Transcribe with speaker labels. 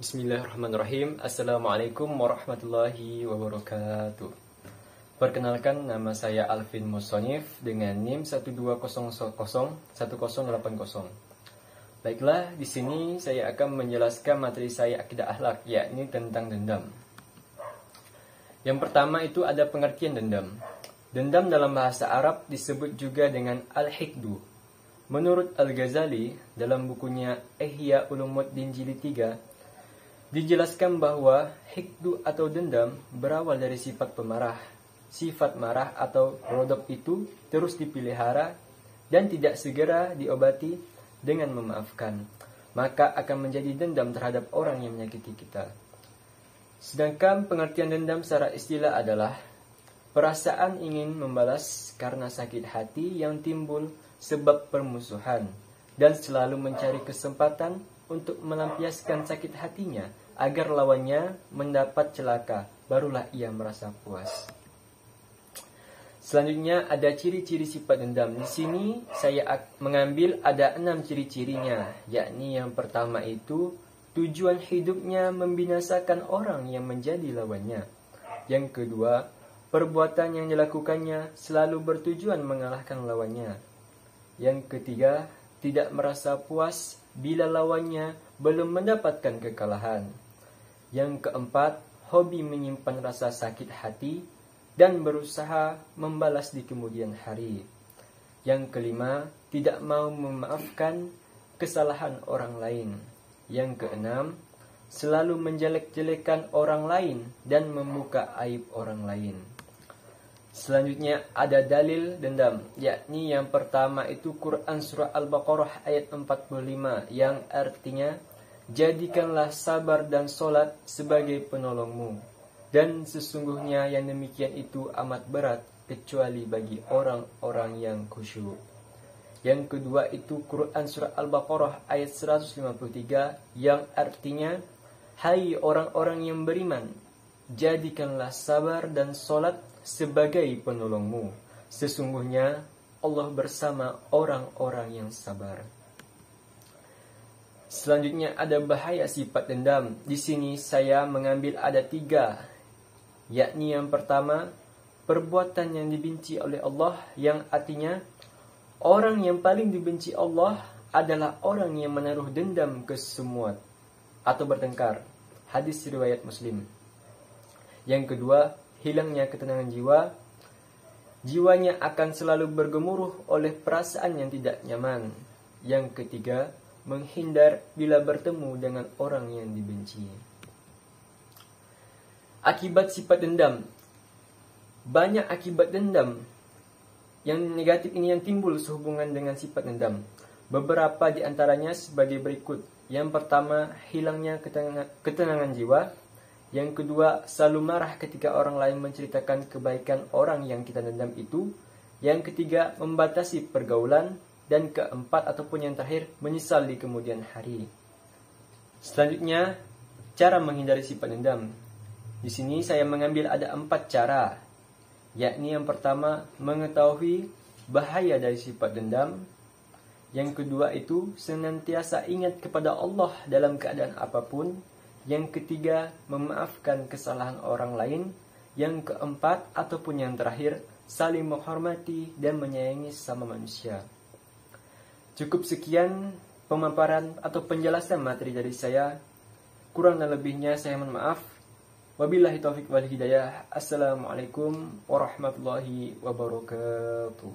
Speaker 1: Bismillahirrahmanirrahim. Assalamualaikum warahmatullahi wabarakatuh. Perkenalkan, nama saya Alvin Musonif dengan NIM 120001080. Baiklah, di sini saya akan menjelaskan materi saya akidah akhlak, yakni tentang dendam. Yang pertama itu ada pengertian dendam. Dendam dalam bahasa Arab disebut juga dengan al-hiqdu. Menurut Al-Ghazali dalam bukunya Ihya Ulumuddin Jilid 3, dijelaskan bahwa hikdu atau dendam berawal dari sifat pemarah. Sifat marah atau ghadab itu terus dipelihara dan tidak segera diobati dengan memaafkan, maka akan menjadi dendam terhadap orang yang menyakiti kita. Sedangkan pengertian dendam secara istilah adalah perasaan ingin membalas karena sakit hati yang timbul sebab permusuhan dan selalu mencari kesempatan untuk melampiaskan sakit hatinya agar lawannya mendapat celaka, barulah ia merasa puas. Selanjutnya ada ciri-ciri sifat dendam. Di sini saya mengambil ada 6 ciri-cirinya, yakni yang pertama itu tujuan hidupnya membinasakan orang yang menjadi lawannya. Yang kedua, perbuatan yang dilakukannya selalu bertujuan mengalahkan lawannya. Yang ketiga, tidak merasa puas bila lawannya belum mendapatkan kekalahan. Yang keempat, hobi menyimpan rasa sakit hati dan berusaha membalas di kemudian hari. Yang kelima, tidak mau memaafkan kesalahan orang lain. Yang keenam, selalu menjelek-jelekan orang lain dan membuka aib orang lain. Selanjutnya ada dalil dendam, yakni yang pertama itu Quran Surah Al-Baqarah ayat 45 yang artinya, jadikanlah sabar dan solat sebagai penolongmu, dan sesungguhnya yang demikian itu amat berat kecuali bagi orang-orang yang khusyuk. Yang kedua itu Quran Surah Al-Baqarah ayat 153 yang artinya, hai orang-orang yang beriman, jadikanlah sabar dan solat sebagai penolongmu. Sesungguhnya Allah bersama orang-orang yang sabar. Selanjutnya ada bahaya sifat dendam. Di sini saya mengambil ada 3, yakni yang pertama, perbuatan yang dibenci oleh Allah, yang artinya orang yang paling dibenci Allah adalah orang yang menaruh dendam ke semua atau bertengkar. Hadis riwayat Muslim. Yang kedua, hilangnya ketenangan jiwa. Jiwanya akan selalu bergemuruh oleh perasaan yang tidak nyaman. Yang ketiga, menghindar bila bertemu dengan orang yang dibenci. Akibat sifat dendam. Banyak akibat dendam yang negatif ini yang timbul sehubungan dengan sifat dendam. Beberapa di antaranya sebagai berikut. Yang pertama, hilangnya ketenangan jiwa. Yang kedua, selalu marah ketika orang lain menceritakan kebaikan orang yang kita dendam itu. Yang ketiga, membatasi pergaulan. Dan keempat ataupun yang terakhir, menyesal di kemudian hari. Selanjutnya, cara menghindari sifat dendam. Di sini saya mengambil ada 4 cara. Yakni yang pertama, mengetahui bahaya dari sifat dendam. Yang kedua itu, senantiasa ingat kepada Allah dalam keadaan apapun. Yang ketiga, memaafkan kesalahan orang lain. Yang keempat ataupun yang terakhir, saling menghormati dan menyayangi sesama manusia. Cukup sekian pemaparan atau penjelasan materi dari saya. Kurang dan lebihnya saya mohon maaf. Wabillahi taufiq wal hidayah. Assalamualaikum warahmatullahi wabarakatuh.